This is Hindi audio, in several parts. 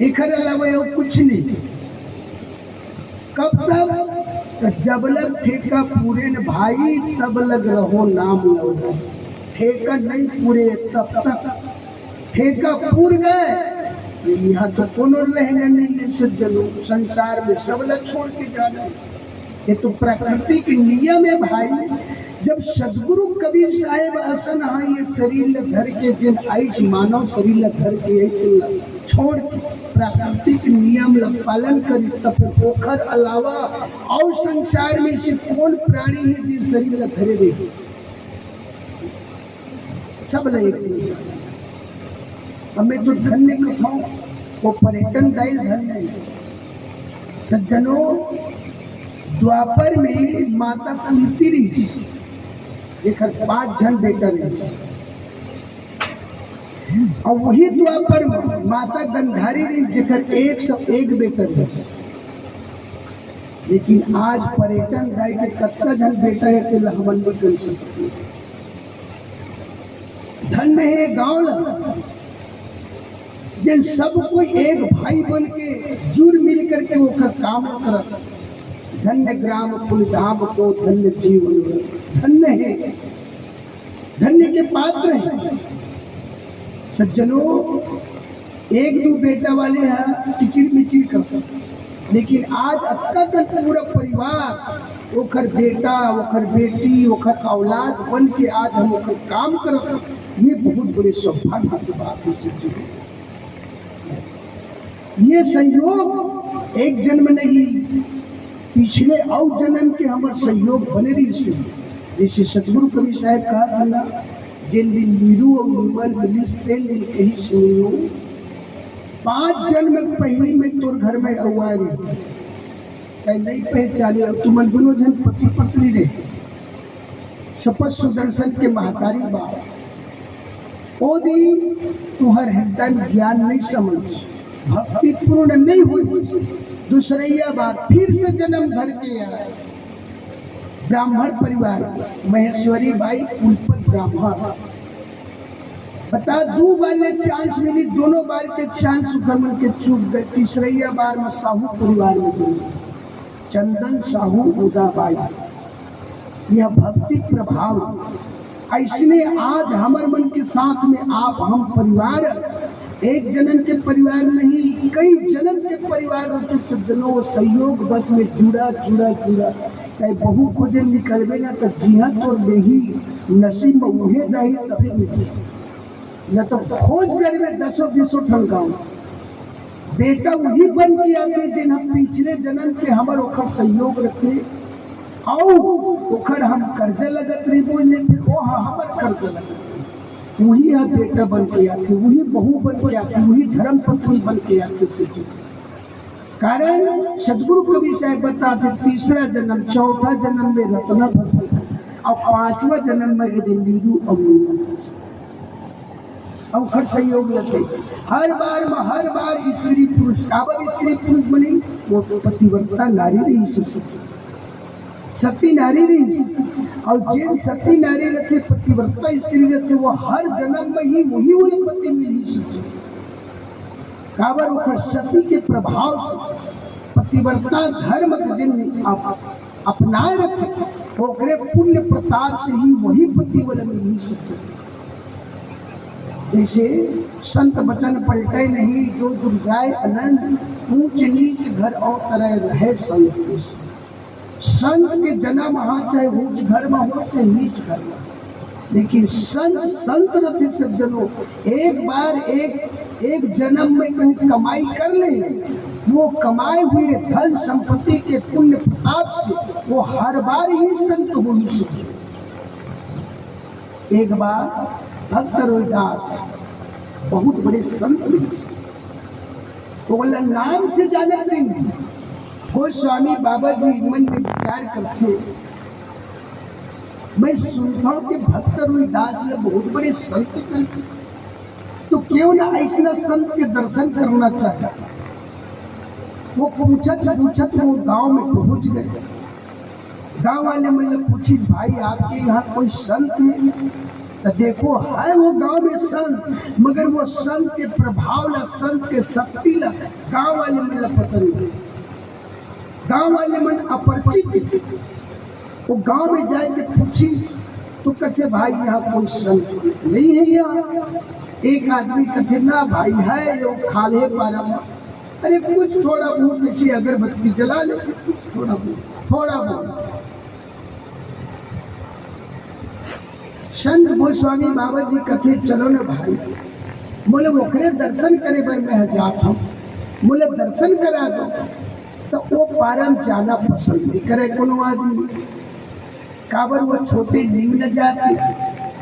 एकर अलावा कुछ नहीं। कब तक? जब लग ठेका पूरे न भाई तब लग रहो नाम लो। ठेका नहीं पूरे तब तक। ठेका पूर गए यहाँ तो कोनो रहना नहीं है सज्जनों। संसार में सब लग छोड़ के जाना। ये तो प्राकृतिक नियम है भाई। जब सदगुरु कबीर साहेब असन हाँ ये शरीर धर के जिन आइस मानव शरीर धर के छोड़ के प्राकृतिक नियम पालन करी तब ओखर अलावा और संसार में से कौन प्राणी है जिन शरीर धरे रहे। सब लगे हमें तो धन्य कथाओं वो पर्यटन दायिल धन्य सज्जनों। द्वापर में माता कुंती रही जेकर 5 जन बेटा रही और वही द्वापर में माता गंधारी रही जेकर 101 बेटा रही। लेकिन आज पर्यटन दाई के कत्ता जन बेटा है कि हमन नहीं कर सकते। धन्य है गाँव जिन सब कोई एक भाई बन के जुड़ मिल करके वो काम करता। धन्य ग्राम कुलधाम को धन्य जीवन धन्य है। धन्य के पात्र हैं सज्जनों। 1-2 बेटा वाले हैं किचिर मिचिर करते। लेकिन आज अक्का का पूरा परिवार ओखर बेटा ओखर बेटी ओखर औलाद बन के आज हम ओखर काम करते। ये बहुत बड़े सौभाग्य की बात है सज्जनों। ये संयोग एक जन्म नहीं पिछले और जन्म के हमारे सहयोग बने रही। जैसे सतगुरु कबीर साहब कहा था ना जिन दिन नीरू और निर्मल मिलिस तेन दिन कहीं सुनियो। 5 जन्म पहली में तोर घर में हुआ रही कहीं नहीं पहचाने और तुम दोनों जन पति पत्नी रहे। शपथ सुदर्शन के महतारी बात ओ दी तुहर हृदय ज्ञान नहीं समझ भक्ति पूर्ण नहीं हुई। दूसरैया बार फिर से जन्म धर के आए ब्राह्मण परिवार महेश्वरी बाई कुलपत ब्राह्मण। बता 2 बार ले चांस मिली दोनों बार के चांस सुखमन के चूक गए। तीसरैया बार में साहू परिवार में जन्म चंदन साहू उदाबाई। यह भक्ति प्रभाव ऐसने आज हमारे मन के साथ में आप हम परिवार एक जन्म के परिवार नहीं कई जन्म के परिवार होते सज्जनों। सहयोग बस में जुड़ा जुड़ा जुड़ा कहीं बहू को जब निकलबे ना तो जिहत और नहीं नसीब में उहे जाही तभी मिले न तो खोज कर में 10-20 ठनकाऊ बेटा वही बन के आते जिन हम पिछले जन्म के हमार ओखर सहयोग रखे और ओखर हम कर्जा लगत रही बोलने थे वो हमार कर्जा लगत वही यहाँ बेटा बन के आते वही बहू बन के आते वही धर्म पत्नी बन के आते। कारण सदगुरु कबीर साहब बताते 3रा जन्म 4था जन्म में रत्ना भक्ति और 5वां जन्म में नीरू और सहयोग लेते। हर बार स्त्री पुरुष काबर स्त्री पुरुष बनी वो पतिव्रता नारी रही सती नारी रही और जिन सती नारी रहते पतिव्रता स्त्री रहते वो हर जन्म में ही वही पति मिल ही सकते। काबर ओखर सती के प्रभाव से पतिव्रता धर्म के जिन अपनाए रखे ओकरे पुण्य प्रताप से ही वही पति वाला मिल ही सकते। जैसे संत वचन पलटे नहीं जो जुग जाए अनंत ऊंच नीच घर और तरह रहे संत। संत के जन्म हाँ चाहे ऊंच घर में हो चाहे नीच घर में लेकिन संत रखे सज्जनों। एक बार एक जन्म में कहीं कमाई कर ले वो कमाए हुए धन संपत्ति के पुण्य प्रताप से वो हर बार ही संत हो ही सके। एक बार भक्त रोहिदास बहुत बड़े संत तो बोला नाम से जानत नहीं। गोस्वामी बाबा जी मन में विचार करते मैं सुनता हूँ कि भक्त रोहिदास ने बहुत बड़े संत करते तो क्यों ना ऐसा संत के दर्शन करना चाहता। वो पूछत वो गांव में पहुंच गए। गांव वाले मतलब पूछी भाई आपके यहाँ कोई संत है? तो देखो है वो गांव में संत, मगर वो संत के प्रभाव ला, संत के शक्ति ला गांव वाले मन ला पता नहीं, गांव वाले मन अपरिचित। वो गांव में जाए के पूछीस तो कहते भाई यहाँ कोई संत नहीं है। यहाँ एक आदमी कहते ना भाई है ये खाले पारा, अरे कुछ थोड़ा बहुत ऐसी अगरबत्ती जला लेते, थोड़ा बहुत। संत गोस्वामी बाबा जी कथे चलो ना भाई, बोले ओकरे दर्शन करे बर मैं जाता हूँ, बोले दर्शन करा दो। तो वो पारम जाना पसंद नहीं करे कोनो आदमी, काबर वो छोटे नीम न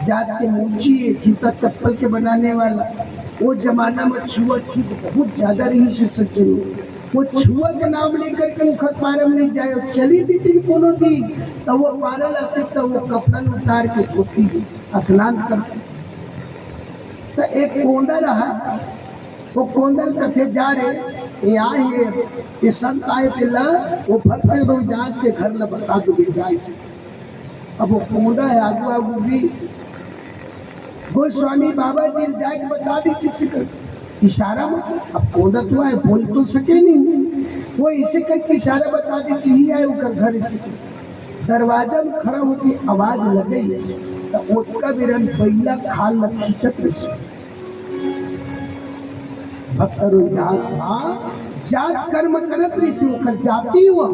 जाते ऊंची जूता चप्पल के बनाने वाला। वो जमाना में छुआछूत बहुत ज्यादा रही से सज्जन, वो छुआ के नाम लेकर के उखर पारम नहीं जाए। चली दी दिन कोनो दिन तो वो पारल आते तो वो कपड़ा उतार के धोती स्नान करते। तो एक कोंदा रहा, वो कोंदल कथे जा रहे ये संत आए थे ला, वो भक्त रोहिदास के घर ला बता दो जाए से। अब वो कोंदा है आगू भी गोस्वामी बाबा जी जाके बता दी किसी का इशारा में। अब कोंदा तो आए बोल तो सके नहीं, वो इसे करके इशारा बता दी चाहिए आए उनका घर। इसे दरवाजा में खड़ा होकर आवाज लगे तो उसका बिरन पहिला खाल में खींचत रही। भक्त रोहिदास जात कर्म करत रही से ओकर जाती वह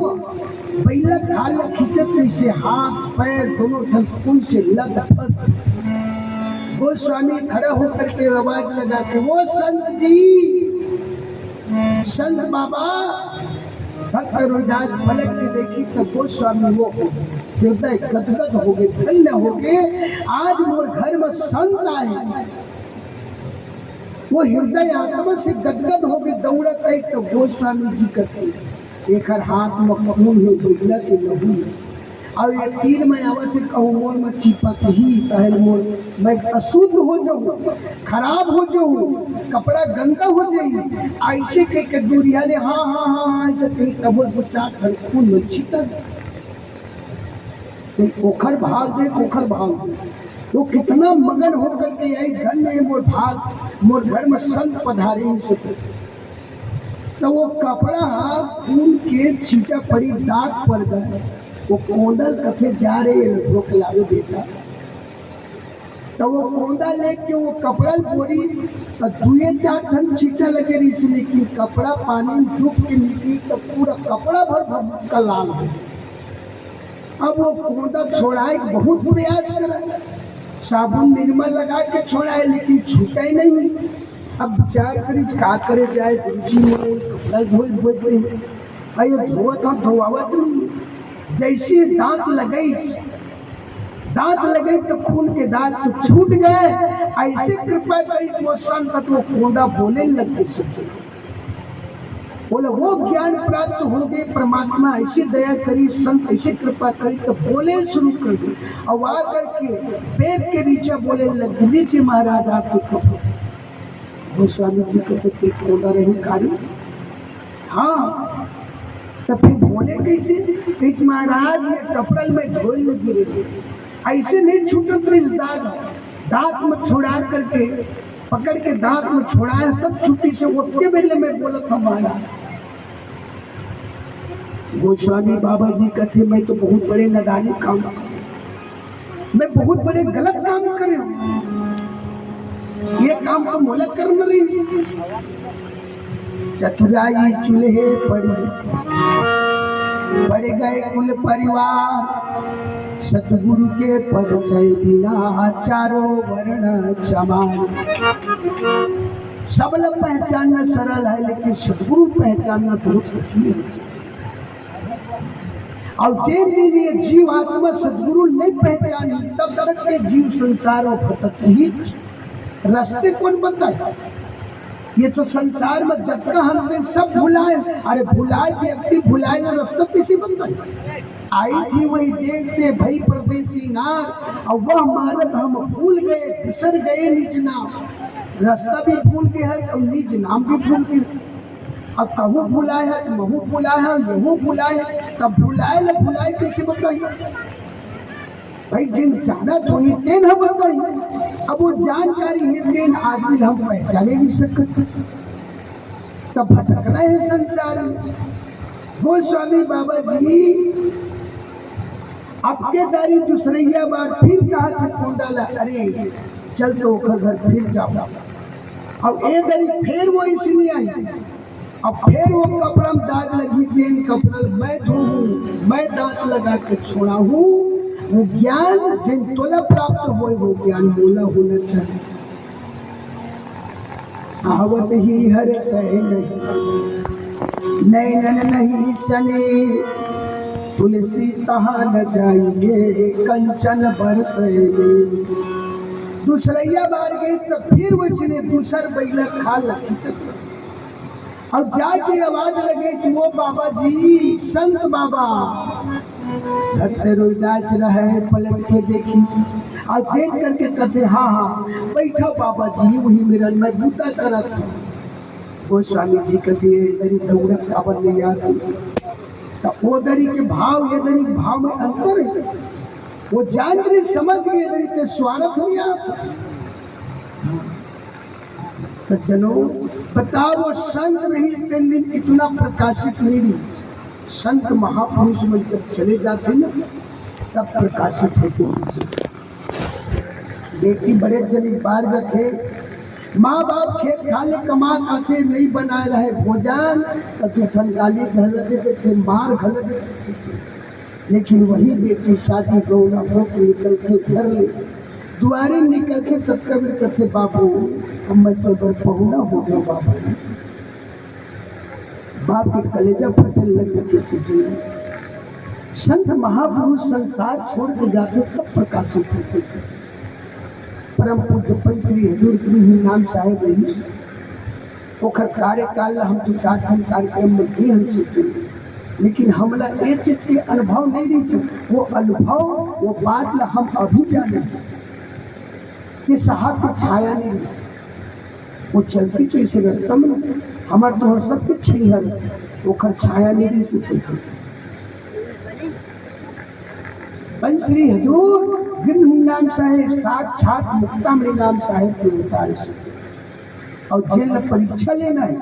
पहिला खाल में खींचत रही से, हाथ पैर दोनों ठन खून से लथपथ। गोस्वामी खड़ा होकर के आवाज लगाते वो संत जी, संत बाबा। भक्त रोहिदास पलट के देखी तो गोस्वामी वो हृदय गदगद हो गए, धन्य हो गए, आज मोर घर में संत आए। वो हृदय आत्मा से गदगद हो गए, दौड़त आई तो गोस्वामी जी करते एक हाथ में खून है बैठला के लहू। और ये तीर में आवत है कहूँ मोर में चिपक ही पहल मोर मैं अशुद्ध हो जाऊँ, खराब हो जाऊँ, कपड़ा गंदा हो जाए। ऐसे कह के दूरिया ले हाँ ऐसे कहीं तब वो चाट हर खून में छिटा ओखर भाग दे, ओखर भाग दे। वो कितना मगन होकर के आई धन्य मोर भाग, मोर घर में संत पधारे हो सके। तो वो कपड़ा हाथ खून के छीटा पड़ी, दाग पड़ गए। वो कोंदल कथे जा रहे भूख लागो बेटा, तो वो कोंदा लेके वो कपड़ा बोरी तो दुए चार ठन छीटा लगे रही से, लेकिन कपड़ा पानी में डूब के निकली तो पूरा कपड़ा भर का लाल है। अब वो कोंदा छोड़ाए बहुत प्रयास करा, साबुन निर्मल लगा के छोड़ाए लेकिन छूटा ही नहीं। अब विचार करी का करे जाए, कपड़ा धोते हैं धोत धोआवत नहीं। जैसे दांत लगे तो खून के दांत तो छूट गए। ऐसे कृपा करी तो संत तो कोंदा बोले लग गए, बोले वो ज्ञान प्राप्त हो गए। परमात्मा ऐसे दया करी, संत ऐसे कृपा करी तो बोले शुरू कर दी। आवाज करके पेट के नीचे बोले लग नीचे महाराज आपको गोस्वामी जी कहते कोंदा रही कारी। हाँ तो फिर बोले कैसे कहीं महाराज ये कपड़ा में धोल लगी रही, ऐसे नहीं छूटत रही दाग, दांत में छोड़ा करके पकड़ के दांत में छोड़ाया तब छुट्टी से उतने बेले में बोला था महाराज। गोस्वामी बाबा जी कहते मैं तो बहुत बड़े नादानी काम, मैं बहुत बड़े गलत काम करे, ये काम तो मोला कर्म रही। चतुराई चूल्हे पड़ गए कुल परिवार, सतगुरु के परिचय बिना चारों वर्ण समान। सबल पहचानना सरल है लेकिन सतगुरु पहचानना बहुत कठिन है। और जिन दिन ये जीव आत्मा सतगुरु नहीं पहचानी तब तक के जीव संसार में भटकते ही। रास्ते कौन बताए? ये तो संसार में जब का हम सब भुलाए, अरे भुलाए व्यक्ति भुलाए ना रास्ता कैसे बनता है? आई थी वही देश से भई परदेसी नार, और वह मार्ग हम भूल गए, बिसर गए निज नाम। रास्ता भी भूल गए है और निज नाम भी भूल गए। अब कहूँ भुलाए है, महू भुलाए है, यहू भुलाए, तब भुलाए कैसे बताइए? भाई जिन जाना तो ही तेन हम बताई, अब वो जानकारी है तेन आदमी हम पहचाने नहीं सकते, तब भटकना है संसार में। गोस्वामी बाबा जी आपके दारी दूसरैया बार फिर कहा था कोंडाला, अरे चल तो घर फिर जाओ। अब ए दरी फिर वो इसलिए आई, अब फिर वो कपड़ा में दाग लगी, तेन कपड़ा मैं धोऊं, मैं दांत लगा के छोड़ा हूँ। वो ज्ञान जिन तोला प्राप्त हो वो ज्ञान मोला होना चाहिए। आवत ही हर सह नहीं नैनन नहीं सने, तुलसी तहा न जाइए कंचन बरसे। दूसरैया बार गई तो फिर वैसे दूसर बैला खा लखी, और जाके आवाज लगे कि वो बाबा जी संत बाबा। भक्त रोहिदास रहे पलट के देखी और देख करके कहते हाँ हाँ बैठा बाबा जी, वही मेरा नगूता करा था। वो स्वामी जी कहते दरी दौड़त काबर नहीं आती, तो वो दरी के भाव ये दरी भाव में अंतर है। वो जान रही समझ गए दरी के स्वार्थ में आता। सज्जनों बताओ वो संत रही तीन दिन इतना प्रकाशित नहीं रही। संत महापुरुष में जब चले जाते ना तब प्रकाशित होते। बेटी बड़े जन बार जाते, माँ बाप खेत खाले कमा आते नहीं बना रहे भोजन, तो ठंडाली घर देते थे, मार घर देते। लेकिन वही बेटी शादी गौना हो के निकल के घर ले दुआरे निकल के तब कभी कहते बाबू मैं तो बर पहुना हो गया बाबा। बाप के कलेजा फटने लगे किसी दिन। संत महापुरुष संसार छोड़ के जाते तब प्रकाशित होते थे। परम पूज्य पै श्री हजूर गुरु नाम साहेब रही ओखर कार्यकाल हम तो 4 दिन कार्यक्रम में भी हम सीखे, लेकिन हमला एक चीज के अनुभव नहीं दी सकते। वो अनुभव वो बात ला हम अभी जाने कि साहब की छाया नहीं दी सकते। वो चलती चलते रास्ता में हमारे तो सब कुछ छही है, ओखर छाया नहीं दी सकते। पंच श्री हजूर गिरहु नाम साहेब साक्षात मुक्तामणि नाम साहेब के अवतार से, और जेल परीक्षा लेना है,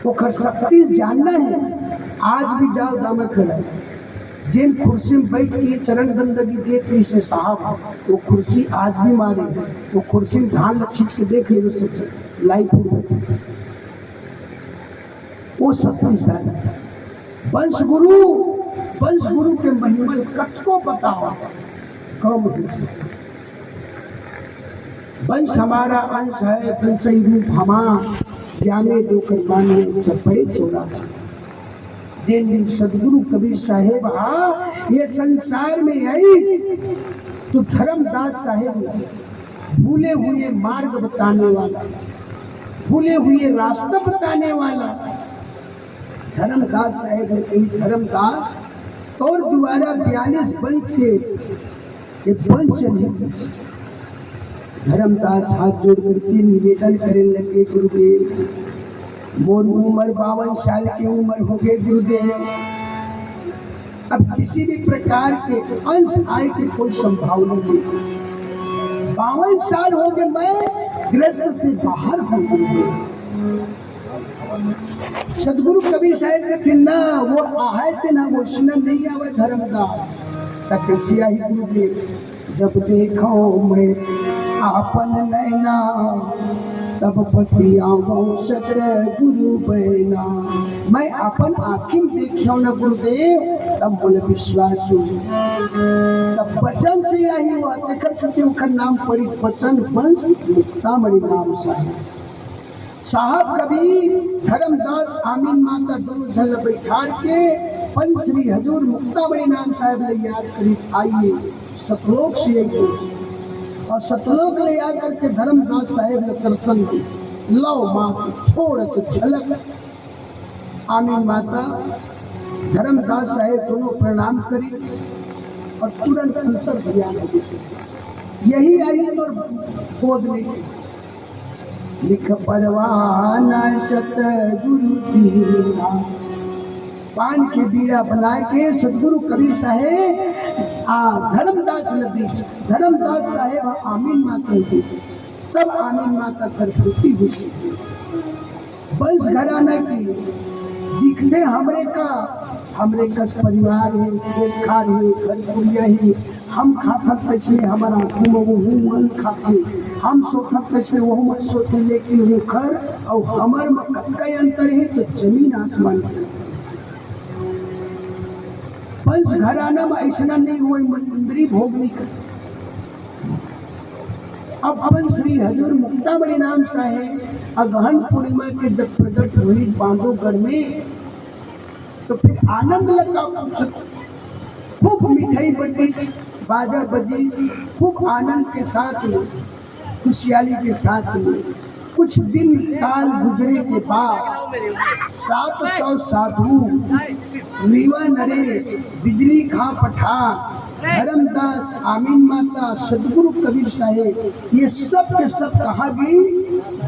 ओखर शक्ति जानना है। आज भी जाओ दामक खड़ा जेल कुर्सी में बैठ के चरण बंदगी देख रही से साहब, वो कुर्सी आज भी मारे, वो कुर्सी में धान खींच के देख ले सब लाइफ वो शक्तिशाली। वंश गुरु के महिमल कटको बताओ कम वंश हमारा अंश है, वंश रूप हमारा ज्ञाने जो कर मानिए 84। जिन दिन सदगुरु कबीर साहेब ये संसार में आई तो धर्मदास साहेब भूले हुए मार्ग बताने वाला, भूले हुए रास्ता बताने वाला धर्मदास साहेब ने कही धर्मदास और द्वारा 42 वंश के वंश है। धर्मदास हाथ जोड़ करके निवेदन करने लगे गुरुदेव मोर उम्र 52 साल की उम्र हो गई गुरुदेव, अब किसी भी प्रकार के अंश आय की कोई संभावना नहीं। 52 साल हो गए मैं गृहस्थ से बाहर हो गई। सदगुरु कबीर साहेब कहते ना वो आए थे ना वो सुनन नहीं आवे धर्मदास तक कैसी आई गुरुदेव। जब देखो मैं आपन नैना तब पतिया गुरु बहना, मैं अपन आँखी में देखियो न गुरुदेव तब बोले विश्वास हो। तब वचन से आई हुआ देख सकते नाम पड़ी वचन वंश मुक्तामणि नाम साहब कबीर धर्मदास आमीन माता दोनों झल बैठार के पंच श्री हजूर मुक्तामणि नाम साहेब ले याद करी आइए सतलोक से और सतलोक ले आकर के धर्मदास साहेब ने दर्शन दी। लो माँ थोड़ा सा झलक आमीन माता धर्मदास साहेब दोनों प्रणाम करी और तुरंत अंतर ध्यान यही आई तो गोद में लिख परवाना सतगुरु दीना पान के बीड़ा बना के सदगुरु कबीर साहेब धर्मदास लदी धर्मदास साहेब आमीन माता दी। तब आमीन माता गर्भवती हुई। वंश घराना की दिखते हमरे कस परिवार है, खेत खार है, घर पुड़िया है। हम खाते कैसे हमारा वो मन खाते, हम सोते कैसे वो मत सोते, लेकिन वो घर और हमार कई अंतर है तो जमीन आसमान। पंच घराना में ऐसा नहीं हुआ इंद्री भोग नहीं कर। अब अपन श्री हजूर मुक्तामणि नाम साहेब अगहन पूर्णिमा के जब प्रकट हुई बांधवगढ़ में, तो फिर आनंद लगा। खूब मिठाई बटी, बाजा बजी, खूब आनंद के साथ में, खुशहाली के साथ में। कुछ दिन काल गुजरे के बाद 700 साधु, रीवा नरेश, बिजली खां पठान, धर्मदास, आमीन माता, सदगुरु कबीर साहेब, ये सब के सब कहाँ गई?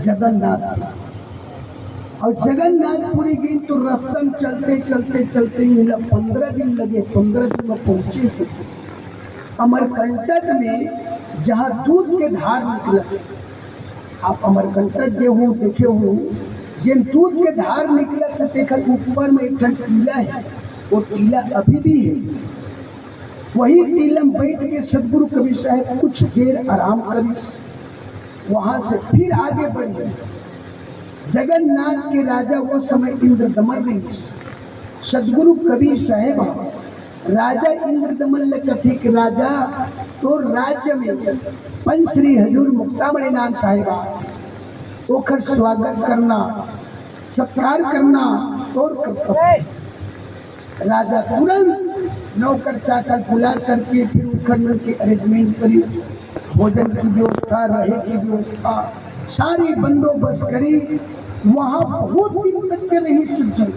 जगन्नाथ। और जगन्नाथपुरी गई तो रास्ता चलते चलते चलते 15 दिन लगे। 15 दिन में पहुंचे से अमरकंटक में जहाँ दूध के धार निकला, आप अमरकंटक गेहूँ देखे हो, जिन दूध के धार निकला था देखा ऊपर में एक टीला है, वो टीला अभी भी है। वही टीला में बैठ के सदगुरु कबीर साहब कुछ देर आराम करी, वहां से फिर आगे बढ़ी। जगन्नाथ के राजा वो समय इंद्रदमन रही। सदगुरु कबीर साहेब राजा इंद्रदमन कथी के राजा तो राज्य में पंच श्री हजूर मुक्तामणि नाम साहिबा ओखर स्वागत करना, सत्कार करना और कर्तव्य। राजा तुरंत नौकर चाकर बुला करके फिर उखड़ के अरेंजमेंट करी, भोजन की व्यवस्था, रहे की व्यवस्था, सारी बंदोबस्त करी। वहाँ बहुत दिन तक के रही सज्जन।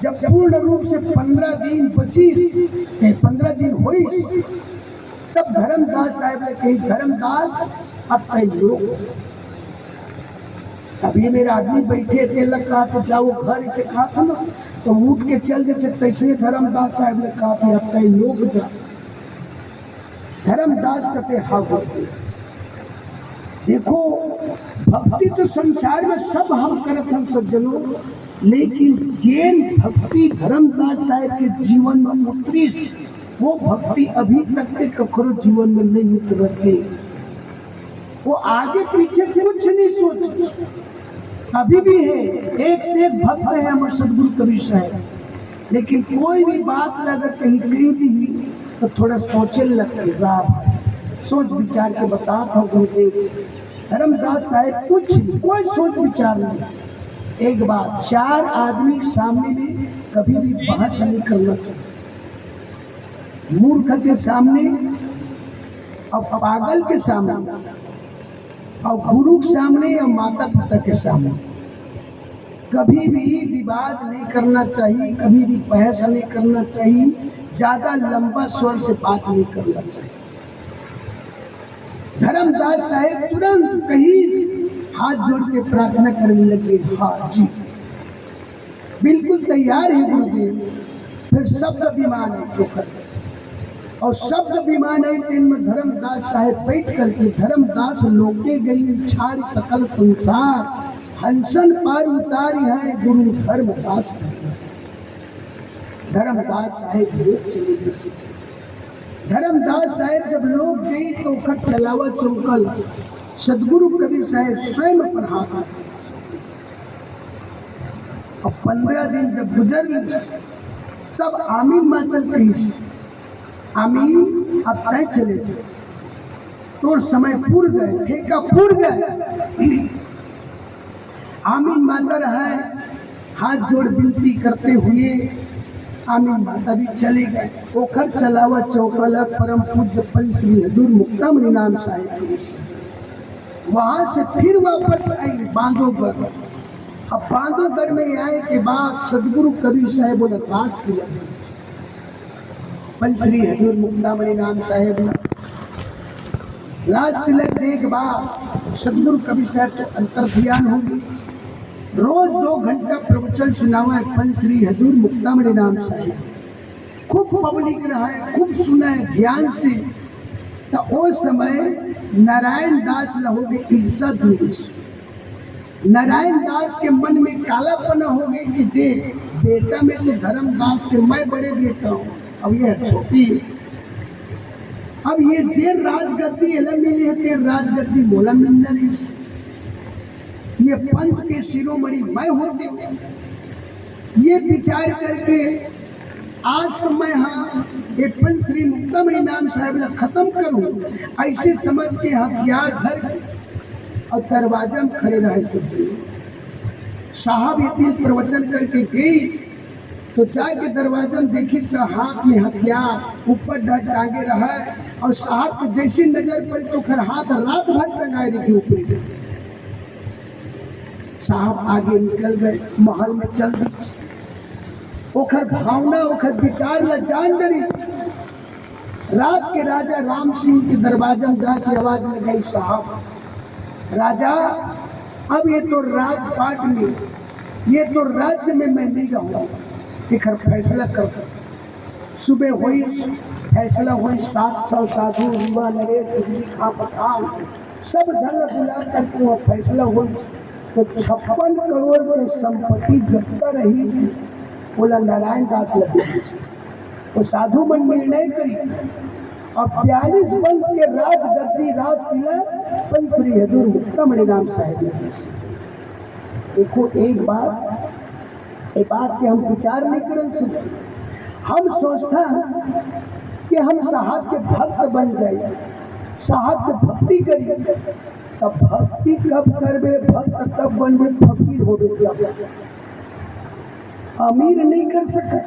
जब पूर्ण रूप से 15 दिन 15 दिन हुई, तब धर्मदास साहब ने कही, धर्मदास अब कई लोग, अभी मेरे आदमी बैठे थे, लग कहा था जाओ घर, इसे कहा था ना तो उठ के चल देते। तैसे धर्मदास साहब ने कहा था अब कई लोग जा। धर्मदास कहते हाँ होते। देखो भक्ति तो संसार में सब हम करत हम सज्जनों, लेकिन जैन भक्ति धर्मदास साहब के जीवन में उतरी, वो भक्ति अभी तक के कखरो जीवन में नहीं उतरते। वो आगे पीछे कुछ नहीं सोचते, अभी भी है, एक से एक भक्त है हमारे सदगुरु कबीर साहब। लेकिन कोई भी बात अगर कहीं कही दी तो थोड़ा सोचने लगते, रात सोच विचार के बता था गुरुदेव। धर्मदास साहब कुछ कोई सोच विचार नहीं। एक बात, 4 आदमी के सामने में कभी भी बहस नहीं करना चाहिए। मूर्ख के सामने और पागल के सामने और गुरु के सामने और माता पिता के सामने कभी भी विवाद नहीं करना चाहिए, कभी भी बहस नहीं करना चाहिए, ज्यादा लंबा स्वर से बात नहीं करना चाहिए। धर्मदास साहब तुरंत कहीं हाथ जोड़ के प्रार्थना करने लगे, हाँ जी बिल्कुल तैयार है गुरुदेव। फिर शब्द विमान है चोखर, और शब्द विमान है दिन में धर्मदास साहब बैठ करके, धर्मदास लोके गई छाड़ सकल संसार, हंसन पार उतारी है गुरु धर्मदास। धर्मदास साहब लोग चले गए। धर्मदास साहब जब लोग गई तो खट चलावा चौकल, सदगुरु कबीर साहब स्वयं पर हाथ। अब 15 दिन जब गुजर, तब आमीन मातल कही, आमीन अब तय चले जाए, तो समय पूर गए, ठेका पूर गए। आमीन माता है हाथ जोड़ विनती करते हुए आमीन माता भी चले गए। ओखर चलावा चौकला परम पूज्य पंच श्री हजूर मुक्तामणि नाम साहेब, वहां से फिर वापस आई बांधवगढ़। अब बांधवगढ़ में आए के बाद सदगुरु कबीर साहेब ने रास दिया, पंच श्री हजूर मुक्तामणि नाम साहेब रास तिलक देख बाद सदगुरु कबीर साहब तो अंतर ध्यान होगी। रोज 2 घंटा प्रवचन सुनावा पंच श्री हजूर मुक्तामणि नाम साहिब। खूब पब्लिक रहा है, खूब सुना है ध्यान से। तो वो समय नारायण दास लहोगे ईर्षा द्वेष, नारायण दास के मन में कालापन हो गए कि देख बेटा में तो धर्मदास के मैं बड़े बेटा हूँ, अब ये छोटी, अब ये जे राजगद्दी एलम मिली है ते राजगद्दी मोला मिलना नहीं, ये पंथ के शिरोमणि मैं होते हूँ। ये विचार करके आज तो मैं हाँ ये पंच श्री मुक्तामणि नाम साहिब खत्म करूँ, ऐसे समझ के हथियार धर और दरवाजा में खड़े रहे। सब साहब ये प्रवचन करके गई तो जाके दरवाजा में देखी तो हाथ में हथियार ऊपर टांगे रहा और साहब को जैसी नजर पड़ी तो खर हाथ रात भर टंगाए रखी ऊपर। साहब आगे निकल गए, महल में चल दी। ओखर भावना ओखर विचार ला जान डरी। रात के राजा राम सिंह के दरवाजा में जाके आवाज लगाई, साहब राजा अब ये तो राजपाट में, ये तो राज्य में मैं नहीं रहूँगा, इखर फैसला कर। सुबह हुई फैसला हुई, 700 साधु युवा नरेश खा पठान सब धन बुला करके वो फैसला हुई। तो 56 करोड़ की संपत्ति जब्ता रही सी बोला नारायण दास लगे। तो साधु मन निर्णय करी और 42 वंश के राजगद्दी राज किला पंच श्री हजूर मुक्तामणि नाम साहिब। देखो एक बात के हम विचार नहीं कर सकते। हम सोचता कि हम साहब के भक्त बन जाए, साहब के भक्ति करिए, तब भक्ति कब करबे, भक्त तब बनबे, फकीर होबे। अमीर नहीं कर सका,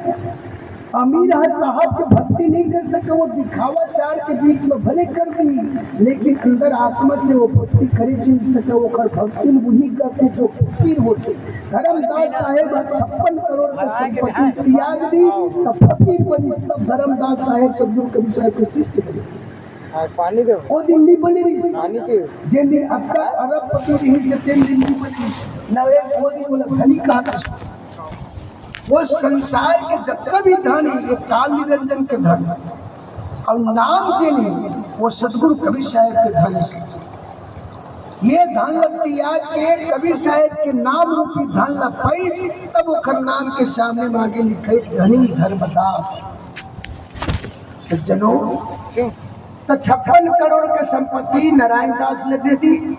अमीर साहब के भक्ति नहीं कर सका, वो दिखावा चार के बीच में भले कर दी, लेकिन अंदर आत्मा से वो भक्ति करे चल सका। वो कर भक्ति वही करते जो फकीर होते। धर्मदास साहेब 56 करोड़ की संपत्ति त्याग दी तब फकीर बनी, तब धर्मदास साहेब सदगुरु कबीर साहब के शिष्य बने। पानी दो, वो दिन नहीं बने रही, पानी के जिन दिन आपका अरब पति रही से तीन दिन नहीं बने रही। न एक वो दिन बोला धनी कहा, वो संसार के जब कभी धन है ये काल निरंजन के धन और नाम जिन वो सदगुरु कबीर साहब के धन से। ये धन लतिया के कबीर साहब के नाम रूपी धन लपाई, तब वो नाम के सामने मांगे लिखे धनी धर्मदास। सज्जनों तो 56 करोड़ के संपत्ति नारायण दास ने दे दी।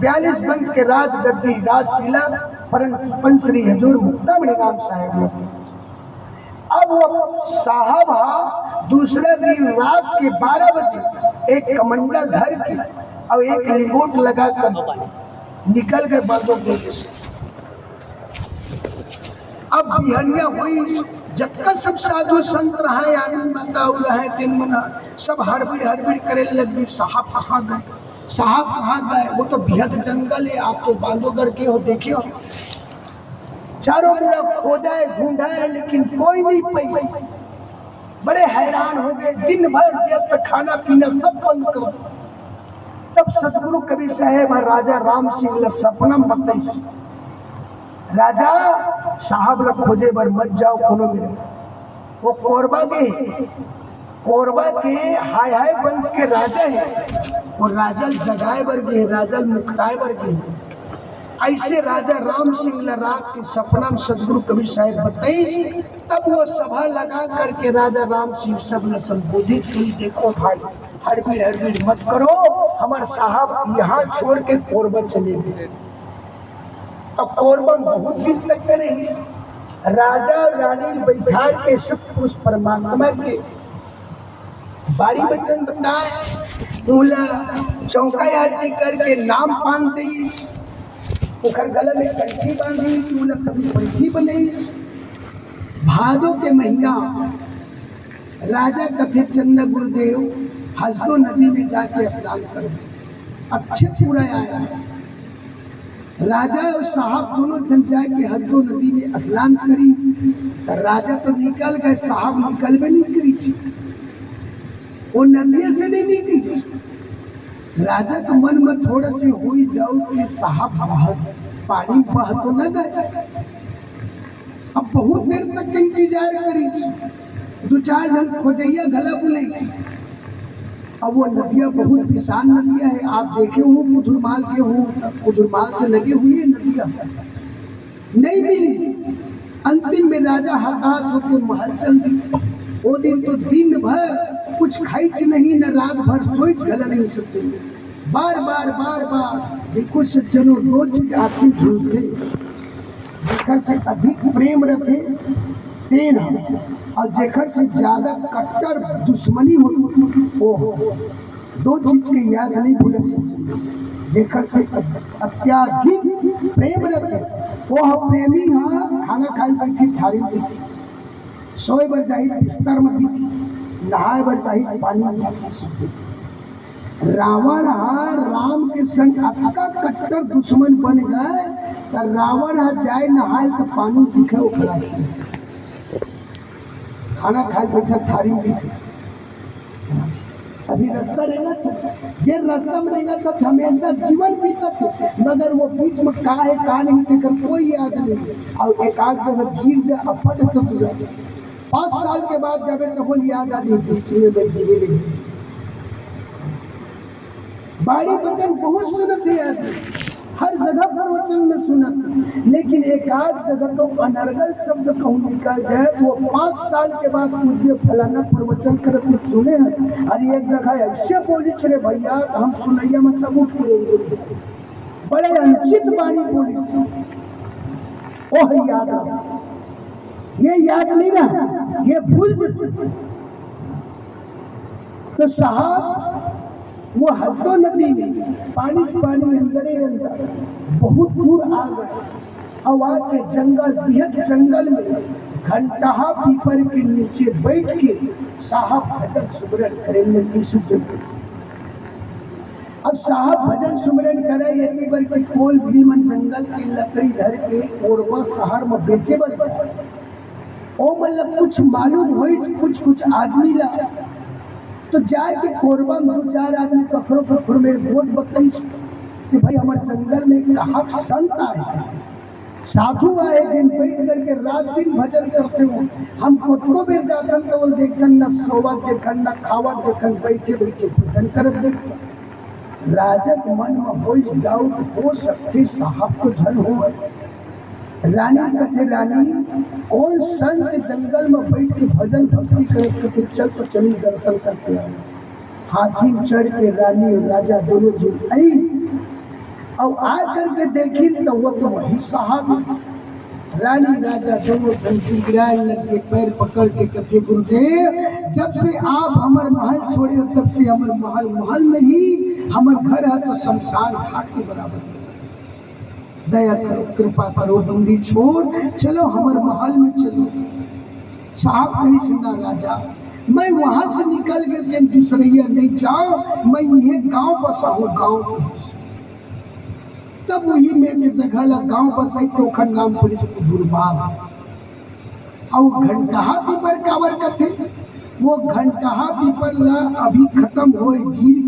42 वंश के राज गद्दी राज तिलक पंच श्री हजूर मुक्तामणि नाम साहिब ने। अब वो साहब दूसरे दिन रात के 12 बजे एक कमंडल धर के और एक लिंगोट लगा कर निकल गए बादों के से। अब बिहनिया हुई, जबकि सब साधु संत रहे, आनंद माता रहे, दिन मना सब हड़बड़ी करे लगी। साहब कहाँ गए, साहब कहाँ गए? वो तो बेहद जंगल है, आप तो बांधोगढ़ के हो, देखे हो। चारों तरफ खोजा है, ढूंढा है, लेकिन कोई नहीं पाई। बड़े हैरान हो गए, दिन भर व्यस्त, खाना पीना सब बंद करो। तब सतगुरु कबीर साहेब और राजा राम सिंह ला सपना बताई, राजा साहब ला खोजे बर मत जाओ कोनो मेरे। वो कोरबा के हाय हाय वंश के राजा है, वो राजा जगाए बर गए, राजा मुक्ताए बर गए। ऐसे राजा राम सिंह ला रात के सपना में सदगुरु कबीर साहब बताई। तब वो सभा लगा करके राजा राम सिंह सब ने संबोधित की, देखो भाई हड़बड़ी मत करो, हमारे साहब यहाँ छोड़ के कोरबा चले गए। अब कोरबा बहुत दिन तक रही। राजा रानी बैठा के सब उस परमात्मा के बारी बचन बताए, बोला चौका आरती करके नाम पान दी, उखर गले में कंठी बांधी, बोला कभी पंखी बनाई। भादो के महीना राजा कथे चन्ना गुरुदेव हसदो नदी में जाके स्नान करो। अच्छे पूरा आया, राजा और साहब दोनों जन जाके हसदो नदी में स्नान करी। तो राजा तो निकल गए, साहब निकल में नहीं करी थी, वो नदी से नहीं निकली। राजा के मन में थोड़ा से हुई डाउट के साहब पानी बह तो न गए। अब बहुत देर तक इंतजार करी, दो चार जन खोजैया गला बुले। अब वो नदिया बहुत विशाल नदिया है, आप देखे हो कुदुरमाल के हो, कुदुरमाल से लगे हुई है नदिया, नहीं मिली। अंतिम में राजा हताश होकर महल चल दी। वो दिन तो दिन भर कुछ खाइच नहीं, न रात भर सोच गला नहीं सकते। बार बार बार बार देखो सज्जनों, दो चीज आखिर ढूंढते, जेकर से अधिक प्रेम रखे तेना, और जेकर से ज्यादा कट्टर दुश्मनी हो वो दो चीज के याद नहीं भूल सकते। जेकर से अत्याधिक प्रेम रखे वो प्रेमी, हाँ खाना खाई बैठी थारी दिखी, सोए बर जाही बिस्तर में दिखी, नहाए बर जाही पानी में दिखी। रावण राम के संग अतका कट्टर दुश्मन बन गए, तो रावण जाए नहाए तो पानी दिखे उखड़ा, खाना खाए बैठा थारी दिखे। अभी रास्ता रहेगा तो जे रास्ता में रहेगा तो हमेशा जीवन बीता थे, मगर वो बीच में का है का नहीं देकर कोई याद नहीं। और एक आध जगह गिर जा अपट तो तुझा 5 साल के बाद जावे तो बोल याद आ जाए बीच में गिरे नहीं। बाड़ी वचन बहुत सुनते यार, हर जगह पर वचन में सुनत, लेकिन एक आध जगह को अनर्गल शब्द कहूँ निकल जाए तो वो 5 साल के बाद मुझे फलाना प्रवचन करते सुने हैं। अरे एक जगह ऐसे बोली चले भैया हम सुनैया में सबूत करेंगे, बड़े अनुचित बाणी बोली, ओह याद रहा, ये याद नहीं रहा, ये भूल जाते। तो साहब वो हंसदो नदी में पानी अंदरे अंदर बहुत दूर आ गए, और आके जंगल बृहद जंगल में घंटा पीपर के नीचे बैठ के साहब भजन सुमरन करेंगे। अब साहब भजन सुमरन करे इतनी बार के कोल भी मन जंगल की लकड़ी धर के कोरबा शहर में बेचे बर जाए। ओ मतलब कुछ मालूम हो, कुछ आदमी ला तो जाए के कोरबा में 2-4 आदमी कखरो मेरे वोट बताई कि भाई हमारे जंगल में कहा संत आए, साधु आए जिन बैठ करके रात दिन भजन करते हो। हम को बेर जातन तो बोल देखन न सोवत देखन न खावत देखन, बैठे बैठे भजन करत देखते। राजक मन में हो डाउट हो सकते साहब को झन हो। रानी कथे रानी कौन संत जंगल में बैठ के भजन भक्ति करते, चल तो चली दर्शन करते आओ। हाथी में चढ़ के रानी और राजा दोनों जुड़ आई, और आ करके देखी तो वो तो वही साहब। रानी राजा दोनों जन गिराए लगे, पैर पकड़ के कथे गुरुदेव जब से आप हमार महल छोड़े तब से हमार महल में ही हमार घर है तो शमशान घाट के बराबर। दया करो, कृपा करो, बंदी छोड़ चलो हमारे महल में चलो। साहब कही सुना राजा मैं वहां से निकल गए दूसरे नहीं जाओ, मैं ये गांव बसा हूँ गांव। तब वही मेरे जगह ला गांव बसाई तो ओखर नाम पुलिस कुदुरमाल। और घंटा पीपर कावर कथे, वो घंटा पीपर ला अभी खत्म हो गिर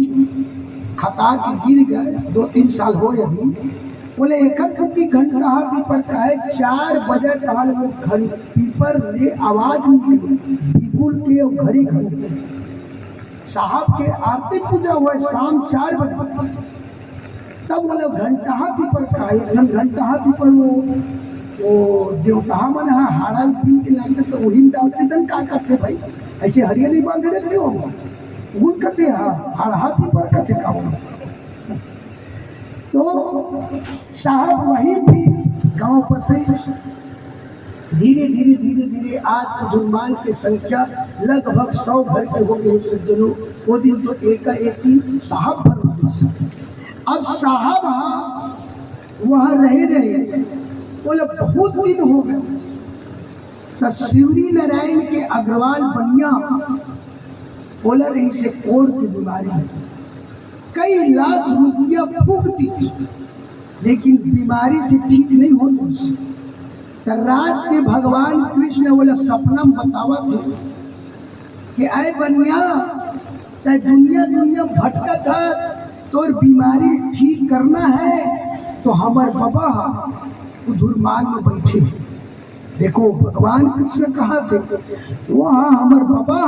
खतार के गिर गए, 2-3 साल हो अभी। बोले एकर से की घंटा पीपर का है 4 बजे काल वो पीपर रे आवाज निकली, बिल्कुल के घड़ी घंटे साहब के आरती पूजा हुआ शाम 4 बजे। तब बोले घंटा पीपर का एक घंटा पीपर वो देवता मन हाड़ा पीन के लाते तो वही डालते तन का करते भाई, ऐसे हरियाली बांध रहते हो भूल करते हाड़ा पीपर कथे का। तो साहब वहीं भी गांव बसे। धीरे धीरे आज कुदुरमाल की संख्या लगभग 100 भर के हो गए सज्जनों। वो दिन तो एक ही साहब भर। अब साहब वहाँ रहे बोले बहुत दिन हो गए। तो शिवरी नारायण के अग्रवाल बनिया बोला रही से कोड़ की बीमारी, कई लाख रुपया फूक दी, लेकिन बीमारी से ठीक नहीं होती। तो रात के भगवान कृष्ण बोला सपना में बतावा थे कि आए बनिया दुनिया भटका था, तो बीमारी ठीक करना है तो हमार बाबा धुरमाल में बैठे। देखो भगवान कृष्ण कहा थे वहाँ हमार बाबा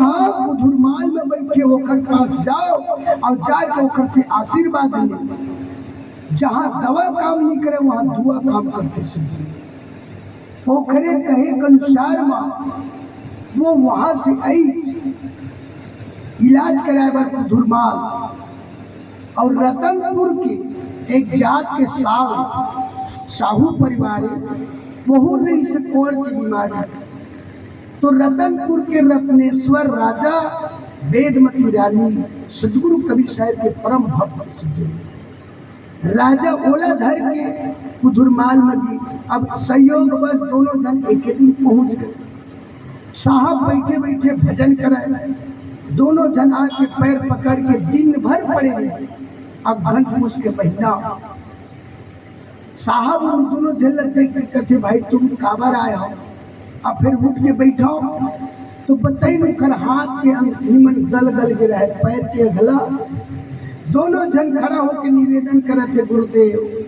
धुरमाल में बैठे, ओकर पास जाओ और जाके ओकर से आशीर्वाद ले। जहाँ दवा काम नहीं करे वहाँ दुआ काम करते समझे। ओखरे कहे के अनुसार वो वहां से आई इलाज कराए बर धुरमाल। और रतनपुर के एक जात के साहू परिवार बहुत रही से कोड़ की बीमारी। तो रतनपुर के रत्नेश्वर राजा वेदमती रानी सदगुरु कबीर साहब के परम भक्त सिद्धू राजा ओला धर के धुरमाल में भी। अब संयोग बस दोनों जन एक दिन पहुंच गए। साहब बैठे बैठे भजन कराए, दोनों जन आके पैर पकड़ के दिन भर पड़े रहे। अब घंट पूछ के महीना साहब उन दोनों जन देख के कहते भाई तुम काबर आए हो। अब फिर उठ के बैठाओ तो बताई कर हाथ के अंगूठी मन गल गल गिरा है, पैर के अगला। दोनों जन खड़ा होकर निवेदन करते गुरुदेव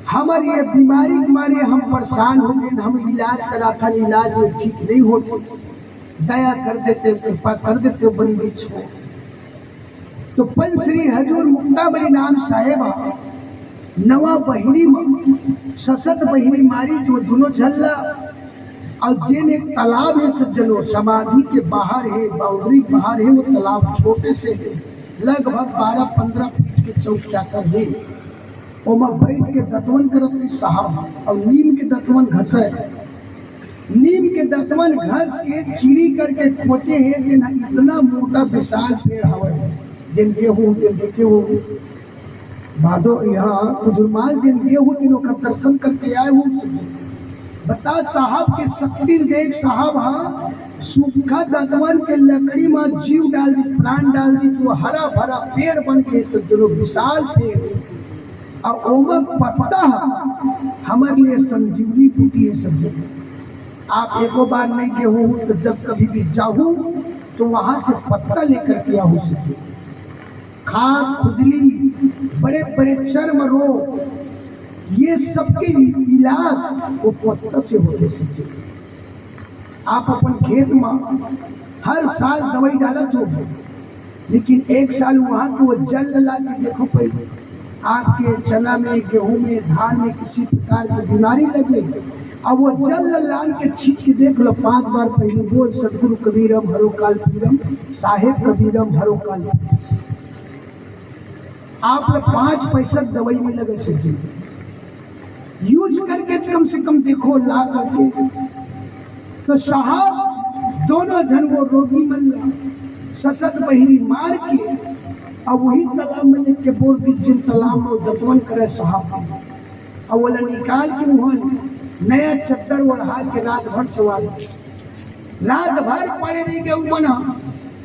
हमारी ये बीमारी के मारे हम परेशान हो गए, हम इलाज करा था इलाज में ठीक नहीं होते, दया कर देते कृपा कर देते बंदी छो। तो पंच श्री हजूर मुक्तामणि नाम साहेब नवा बहिरी ससत बहिरी मारी जो दोनों झल्ला। और जिन एक तालाब है सज्जनों समाधि के बाहर है, बाउंड्री बाहर है। वो तालाब छोटे से है, लगभग 12-15 फीट के चौक चाकर है। ओमा बैठ के दतवन करत साहब और नीम के दतवन घसे। नीम के दतवन घस के चीड़ी करके खोचे है दिन इतना मोटा विशाल पेड़ हवा जिन गेहूँ जिन देखे हो भादो यहाँ धुरमाल जिन गेहूँ दिन का दर्शन करके आए हो। बता साहब के शक्ति देख साहब सूखा दतवन के लकड़ी में जीव डाल दी, प्राण डाल दी तो हरा भरा पेड़ बन के सज्जनों विशाल पेड़। और ओमक पत्ता हमारे लिए संजीवनी बूटी है सज्जनों। आप एको बार नहीं गए हो तो जब कभी भी जाऊं तो वहां से पत्ता लेकर के आओ सके। खाद खुजली बड़े बड़े चर्म रोग ये सबके इलाज वो पत्ता से होते सके। आप अपन खेत में हर साल दवाई डालत हो, लेकिन एक साल वहां के वो जल ला के देखो पहले आपके चना में गेहूं में धान में किसी प्रकार की बीमारी लगे। अब वो जल लाल के छींच के देख लो 5 बार पहले बोल सतगुरु कबीरम हरो काल पीरम साहेब कबीरम हरो काल। आप 5 पैसा दवाई में लगे सके यूज करके कम से कम देखो ला करके। तो साहब दोनों जन वो रोगी मल्ला ससत बहिरी मार के अब वही तालाब में लेके बोल दी जिन तालाब में दतवन करे साहब। अब वो निकाल के वहाँ नया चद्दर ओढ़ा के रात भर सवार रात भर पड़े रह गए मना।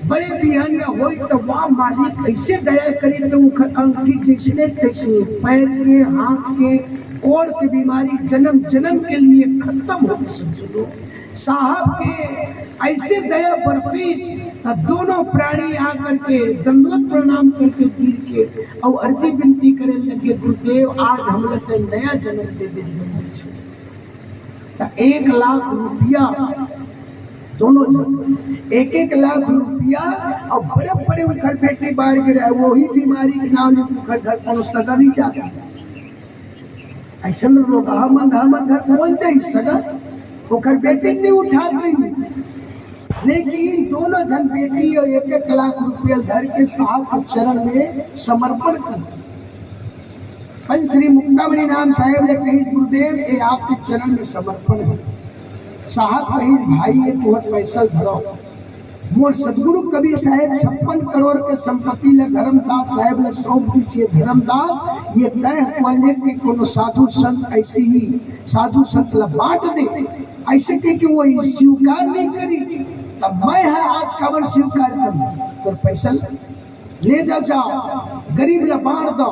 बड़े बिहानिया हो तो वाह मालिक कैसे दया करे। तो अंगठी जैसे तैसे पैर के हाथ के कोड़ की बीमारी जन्म जन्म के लिए खत्म हो गई समझो। साहब के ऐसे दया बरसी तब दोनों प्राणी आकर के दंडवत प्रणाम करके गिर के और अर्जी विनती करे लगे गुरुदेव आज हम लोग नया जन्म दे दीजिए। 1 लाख रुपया दोनों जन 1-1 लाख रुपया और बड़े बड़े घर बेटे बाढ़ गिरे वही बीमारी के नाम घर पहुँच सका नहीं जाता। ऐसा लोग हमन घर पहुँच जाए सगा ओकर बेटी नहीं उठात रही। लेकिन दोनों जन बेटी और 1-1 लाख रुपया धर के साहब के चरण में समर्पण कर। पंच श्री मुक्तामणि नाम साहेब ने कही गुरुदेव ये आपके चरण में समर्पण है। साहब कही भाई ये बहुत पैसा धरो मोर सदगुरु कबीर साहेब 56 करोड़ के संपत्ति ले धर्मदास साहेब ने सौंप दीजिए। धर्मदास ये तय हुआ कि कोनो साधु संत ऐसे ही साधु संत ला बांट दे। ऐसे कह के वो स्वीकार नहीं करी तब मैं है आज खबर स्वीकार करूँ तो पैसा ले जाओ गरीब ला बांट दो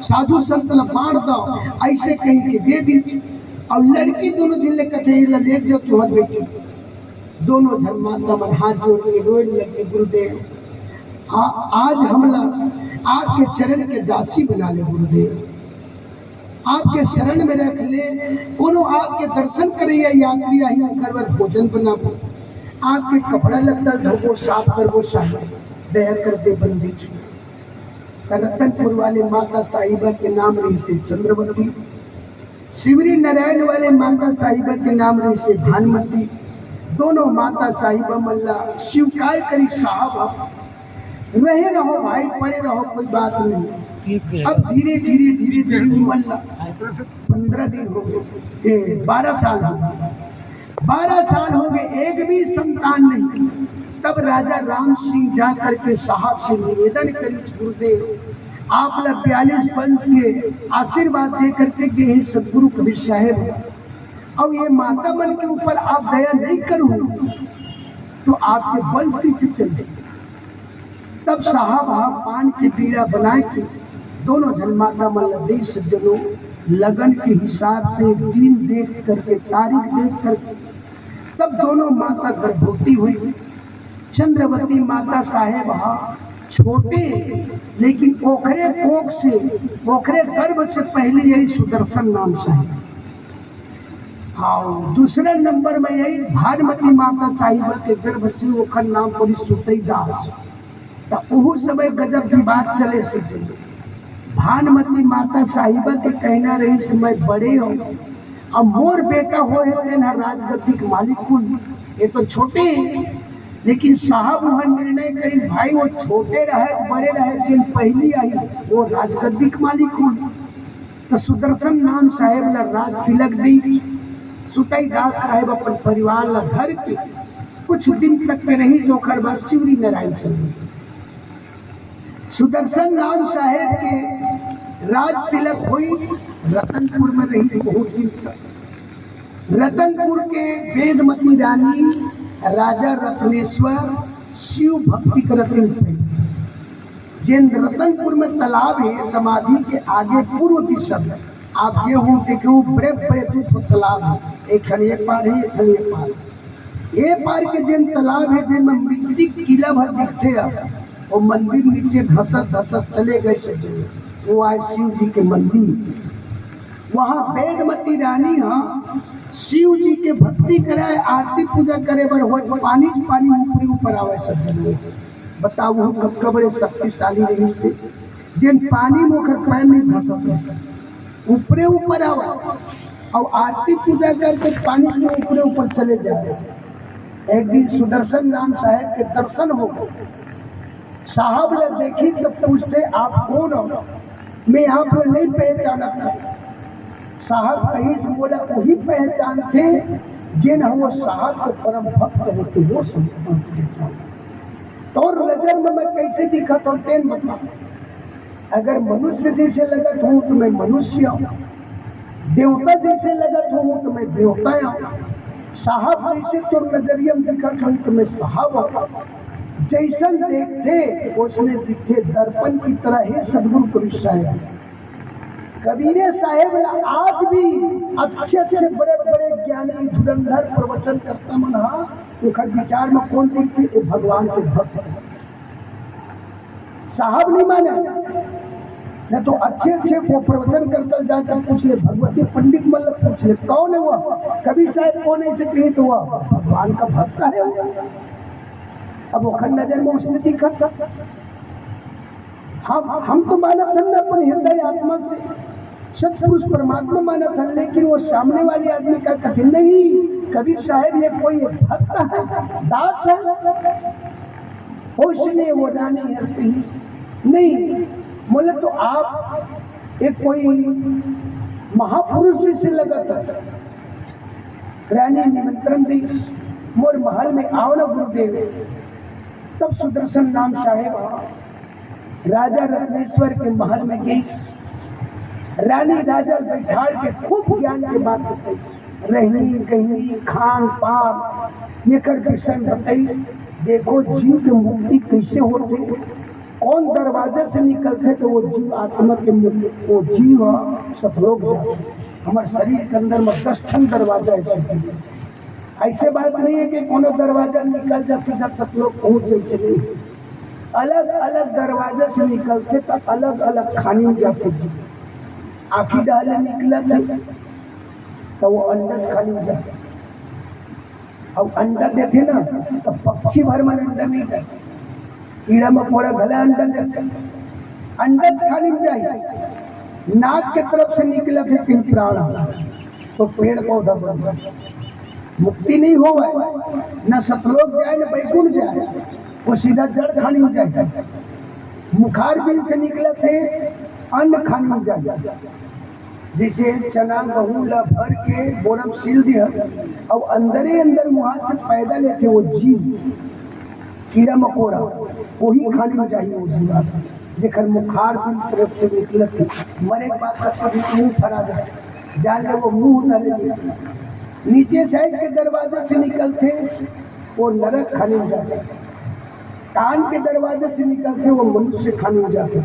साधु संत ला बांट दो ऐसे कही के दे दीजिए। और लड़की दोनों जिले कथे ले जाओ तुम्हार बेटी। दोनों जन माता मन हाथ जोड़ के रोए लगे गुरुदेव आज हमला आपके चरण के दासी बना ले गुरुदेव। आपके शरण में रख ले। कोनो आपके दर्शन करे या यात्री आई घर वर भोजन बनाबो, आपके कपड़ा लत्ता धोबो साफ करबो साहिब, दया कर दे बंदी छू। रतनपुर वाले माता साहिबा के नाम रही से चंद्रवती, शिवरी नारायण वाले माता साहिबा के नाम रही से भानुमती। दोनों माता साहिबा मल्ला स्वीकार करी साहब रहे रहो भाई, पड़े रहो, कोई बात नहीं। अब धीरे धीरे धीरे धीरे मल्ला 15 दिन हो गए, 12 साल हो गए, 12 साल हो गए, एक भी संतान नहीं। तब राजा राम सिंह जा करके साहब से निवेदन करी, गुरुदेव आप 42 वंश के आशीर्वाद दे करके गए हैं सदगुरु कबीर साहेब, अब ये माता मन के ऊपर आप दया नहीं करो तो आपके वंश कैसे चले। तब साहब पान के बीड़ा बना के दोनों जन माता मन सज्जनों लगन के हिसाब से दिन देख करके तारीख देख करके तब दोनों माता गर्भवती हुई। चंद्रवती माता साहेब छोटे लेकिन ओखरे कोख से, ओखरे गर्भ से पहले यही सुदर्शन नाम साहिब, हाँ दूसरे नंबर में यही भानुमती माता साहिबा के गर्भ से ओखर नाम पड़ी सुतई दास। तो समय गजब की बात चले से भानुमती माता साहिबा के कहना रही से मैं बड़े हो अब मोर बेटा हो है तेना राजगद्दी के मालिक हूँ। ये तो छोटे लेकिन साहब वह निर्णय करी भाई वो छोटे रहे बड़े रहे जिन पहली आई वो राजगद्दी के मालिक हूँ। तो सुदर्शन नाम साहेब ला राज तिलक दी। सुतई दास साहेब अपन परिवार ला घर के कुछ दिन तक में रही जो खरबा शिवरी नारायण चल। सुदर्शन नाम साहेब के राज तिलक हुई, रतनपुर में रही बहुत दिन तक। रतनपुर के वेदमती रानी राजा रत्नेश्वर शिव भक्ति करते थे। जिन रतनपुर में तालाब है समाधि के आगे पूर्व दिशा में आप ये हूँ देखो बड़े बड़े दो तालाब है, एक खन एक पार है एक खन एक पार। ये पार के जिन तालाब है जिनमें मिट्टी किला भर दिखते हैं वो मंदिर नीचे धसत धसत चले गए से वो आए शिव जी के मंदिर। वहाँ वेदमती रानी शिव जी के भक्ति कराए आरती पूजा करे बर हो पानी ऊपरी ऊपर आवे सब जन। बताओ वो कब बड़े शक्तिशाली रही से जिन पानी मोखर पैर में धसत ऊपरे ऊपर आवा और आरती पूजा करके पानी से ऊपरे ऊपर चले जाए। एक दिन सुदर्शन नाम साहेब के दर्शन हो गए। साहब ले देखी तब पूछते आप कौन हो, मैं आप नहीं पहचाना था। साहब कहीं से बोला वही पहचानते जिन वो साहब के परम भक्त होते वो सब पहचान। तो नजर में मैं कैसे दिखा था तेन बता, अगर मनुष्य जैसे लगत हूँ तो मैं मनुष्य हूँ, देवता जैसे लगत हूँ तो मैं देवता हूँ, साहब जैसे तो नजरिया में दिखत हुई तो मैं साहब हूँ। जैसन देखते उसने दिखे दर्पण की तरह है सदगुरु कबीर साहेब। कबीरे साहेब आज भी अच्छे अच्छे बड़े बड़े ज्ञानी धुरंधर प्रवचन करता मन उनका विचार में कौन दिखते भगवान के भक्त साहब नहीं माने न तो अच्छे अच्छे वो प्रवचन करता जाकर पूछ ले भगवती पंडित मतलब पूछ ले कौन है वह कबीर साहब कौन है इसे कही तो वह भगवान का भक्त है वो। अब वो खन नजर में उसने दिखा था। हम तो माना था न अपने हृदय आत्मा से सतपुरुष परमात्मा माना था, लेकिन वो सामने वाले आदमी का कठिन नहीं कबीर साहेब ये कोई भक्त है दास है उसने वो रानी है नहीं बोले तो आप एक कोई महापुरुष जैसे लगा था। रानी निमंत्रण दी मोर महल में आओ ना गुरुदेव। तब सुदर्शन नाम साहेब राजा रत्नेश्वर के महल में गई। रानी राजा बैठार के खूब ज्ञान के बात बताई, रहनी गहनी खान पान ये कर विषय बताई। देखो जीव के मुक्ति कैसे होते, कौन दरवाजे से निकलते तो वो जीव आत्मा के वो जीव सतलोक जाते। हमारे शरीर के अंदर में 10 ठन दरवाजा ऐसे बात नहीं है कि कोनो दरवाजा निकल जा सीधा सतलोक पहुंच जैसे नहीं, अलग अलग दरवाजे से निकलते तो अलग अलग खानी में जाते जी। आखी डाले निकला तो वो अंडा खाली हो जाता। अब अंडा देते ना तो पक्षी भर में अंडा नहीं देते, कीड़ा मकोड़ा भला अंडा देते, अंडा खाली हो जाए। नाक के तरफ से निकला थे कहीं प्राण तो पेड़ पौधा बढ़ जाए, मुक्ति नहीं हो, न सतलोक जाए न बैकुंठ जाए, वो सीधा जड़ खाली हो जाए। मुखार बिल से निकले थे अन्न खाली हो जाए, जैसे चना गहूँ ला भर के बोरम सील दिया और अंदर वहां से पैदा लेते वो जीव कीड़ा मकोड़ा वही खाली हो जाए। वो जीवा जेखर मुखार बिल तरफ से निकलत मरे के बाद तक मुंह फरा जाए, जान ले वो मुंह डाले नीचे साइड के दरवाजे से निकलते वो नरक खाली हो जाते, कान के दरवाजे से निकलते वो मनुष्य खाली हो जाते।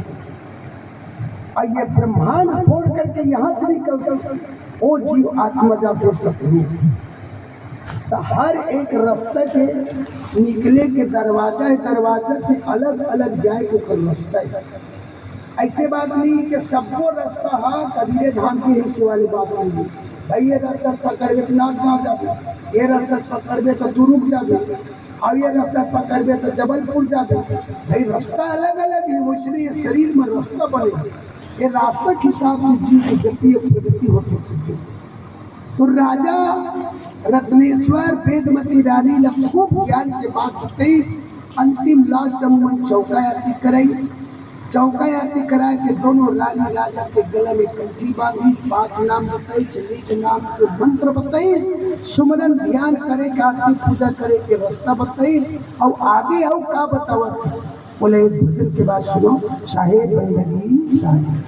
और ये ब्रह्मांड फोड़ करके यहाँ से निकलते वो जीव आत्मा जाते सतरूप। तो हर एक रास्ते के निकले के दरवाजा से अलग अलग जाए को रास्ता है। ऐसे बात नहीं कि सबको रास्ता है कबीरे धाम के हिस्से वाली बात नहीं। भाई ये रास्ता पकड़े तो नाक गाँव जाबे, ये रास्ता पकड़े तो दुरुक जाबे, और ये रास्ता पकड़े तो जबलपुर जाबे। भाई रास्ता अलग अलग है, इसलिए शरीर में रास्ता बने, ये रास्ता के हिसाब से जीव की गति और प्रगति होती है। तो राजा रत्नेश्वर वेदमती रानी ने खूब ज्ञान के बाद 27 अंतिम लास्ट अमूमन चौका आरती कराई। चौका आरती करा के दोनों रानी राजा के गले में कंठी बांधी, 5 नाम बताई, नीच नाम के मंत्र बताई, सुमरन ध्यान करे के आरती पूजा करे के रास्ता बताई। और आगे आओ का बतावत बोले भजन के बाद सुनो, साहेब बंदगी साहेब।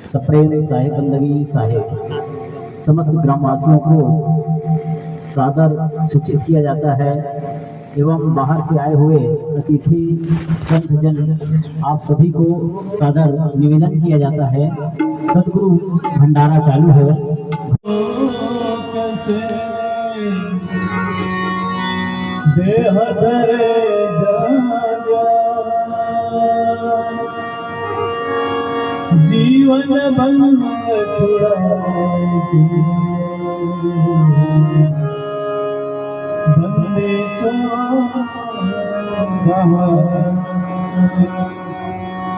सप्रेम साहेब बंदगी साहेब समस्त ग्रामवासियों को सादर सूचित किया जाता है एवं बाहर से आए हुए अतिथि संतजन आप सभी को सादर निवेदन किया जाता है। सदगुरु भंडारा चालू है। जीवन भंग बंदे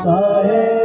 साहेब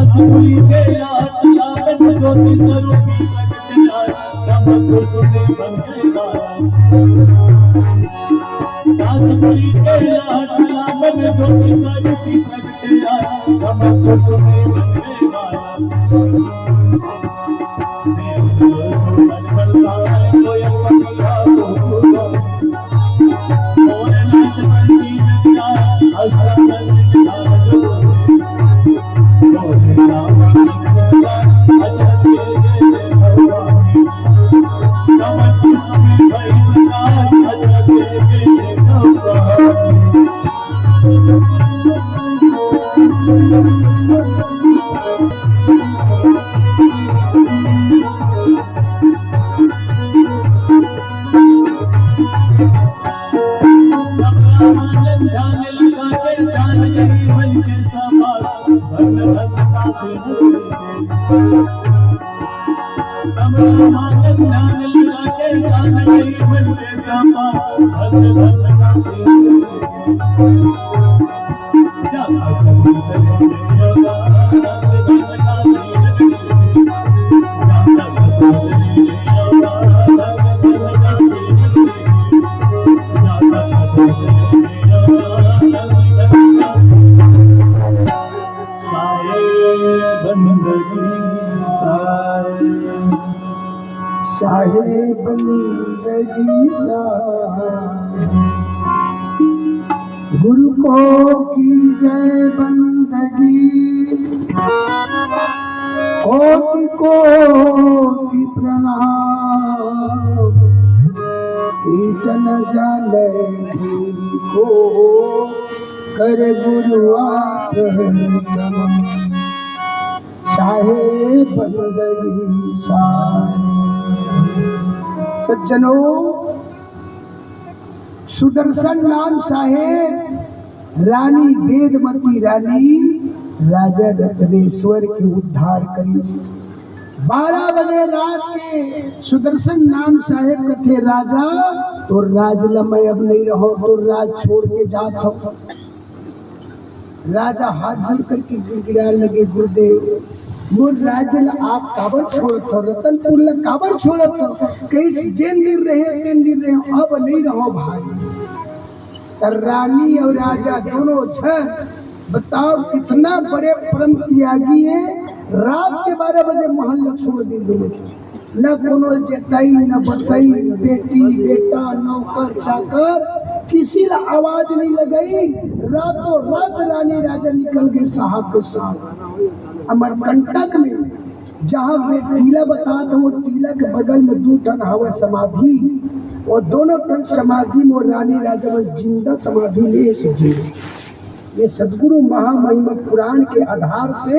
कासुली के लाट लावन ज्योति स्वरूपी प्रकट जाए हमको सुने बंदेगा कासुली के लाट लावन ज्योति स्वरूपी प्रकट जाए हमको सुने बंदेगा शाहे बंदगी गुरु को की जय बंदगी कोटि प्रणाम कीर्तन जाने को कर गुरु आप समान शाहे बंदगी सज्जनों, सुदर्शन नाम साहेब रानी वेदमती रानी राजा रत्नेश्वर के उद्धार करी। 12 बजे रात के सुदर्शन नाम साहेब कथे राजा तो राज लम्हे अब नहीं रहो तो राज छोड़ के जात हो। राजा हाथ जोड़ करके गिड़गिड़ा लगे गुरुदेव मोर राजल आप काबर छोड़त हो रतनपुर ल काबर छोड़त हो कई जेन दिन रहे तेन दिन रहे अब नहीं रहो भाई। तर रानी और राजा दोनों जन बताओ कितना बड़े परम त्यागी है। रात के 12 बजे महल छोड़ दी दोनों न कोनो जताई न बताई बेटी बेटा नौकर चाकर किसी ला आवाज नहीं लगाई। रातों रात रानी राजा निकल गए साहब के साथ अमरकंटक में जहाँ मैं टीला बता था वो टीला के बगल में 2 टन हवा समाधि और दोनों टन समाधि में रानी राजा में जिंदा समाधि ले सके। ये सदगुरु महामहिमा पुराण के आधार से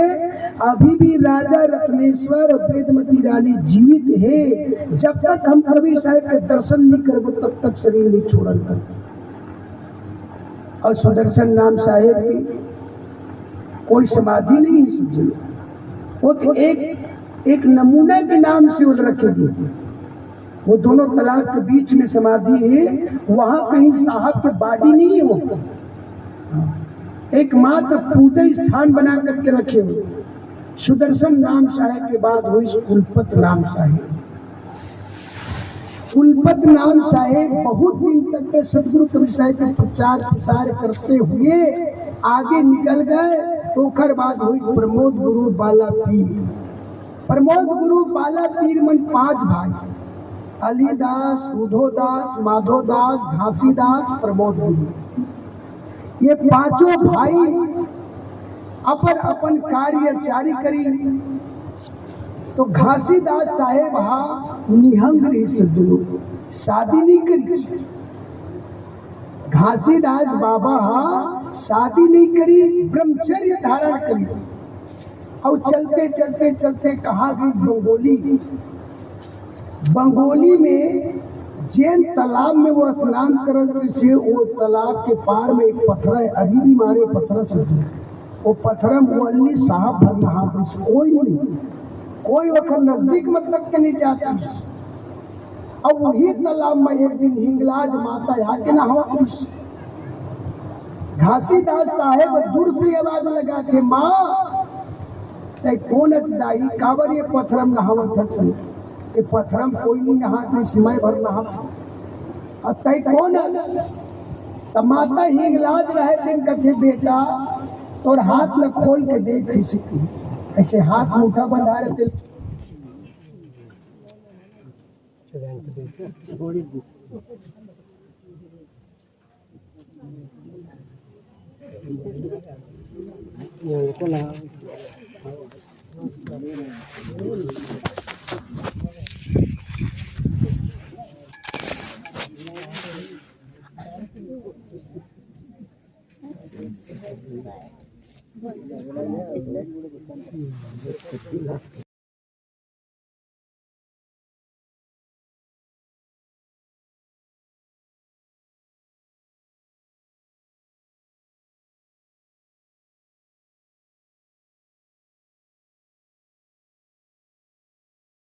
अभी भी राजा रत्नेश्वर और वेदमती रानी जीवित है। जब तक हम कबीर साहब के दर्शन नहीं करेंगे तब तक शरीर नहीं छोड़न कर। और सुदर्शन नाम साहेब की कोई समाधि नहीं है, वो तो एक नमूने के नाम से वो रखेगी। वो दोनों तालाब के बीच में समाधि है, वहां कहीं साहब के बाडी नहीं है। वो एकमात्र पूजा स्थान बना करके रखे हुए। सुदर्शन नाम साहेब के बाद हुई कुलपत नाम साहेब। कुलपत नाम साहेब बहुत दिन तक के सदगुरु कबीर साहब का प्रचार प्रसार करते हुए आगे निकल गए। ओखर बाद हुई प्रमोद गुरु बाला पीर। प्रमोद गुरु बाला पीर मन 5 भाई अलीदास, उधोदास, माधोदास, घासीदास, प्रमोद गुरु। ये 5 भाई अपन अपन कार्य जारी करी। तो घासीदास साहेब हा निहंग रही सज्जनों, शादी नहीं करी। घासीदास बाबा हा शादी नहीं करी, ब्रह्मचर्य धारण करी। और चलते चलते चलते कहाँ गई बंगोली। बंगोली में जैन तालाब में वो स्नान करते से वो तालाब के पार में एक पत्थर है, अभी भी मारे पत्थर से वो पत्थर में साहब भर नहा कोई नहीं, कोई वक्त नजदीक मतलब के नहीं जाती। अब वही तालाब में एक दिन हिंगलाज माता आके नहावा। घासीदास साहेब दूर से आवाज लगा थे, माँ तै कौन अचदाई काबर ये पथरम नहावत हन ये पथरम कोई नहीं नहाते समय भर नहाते अब तै कौन त माता ही इलाज रहे दिन कथे बेटा और हाथ में खोल के देख ही सकी ऐसे हाथ मुठा बंधा रहते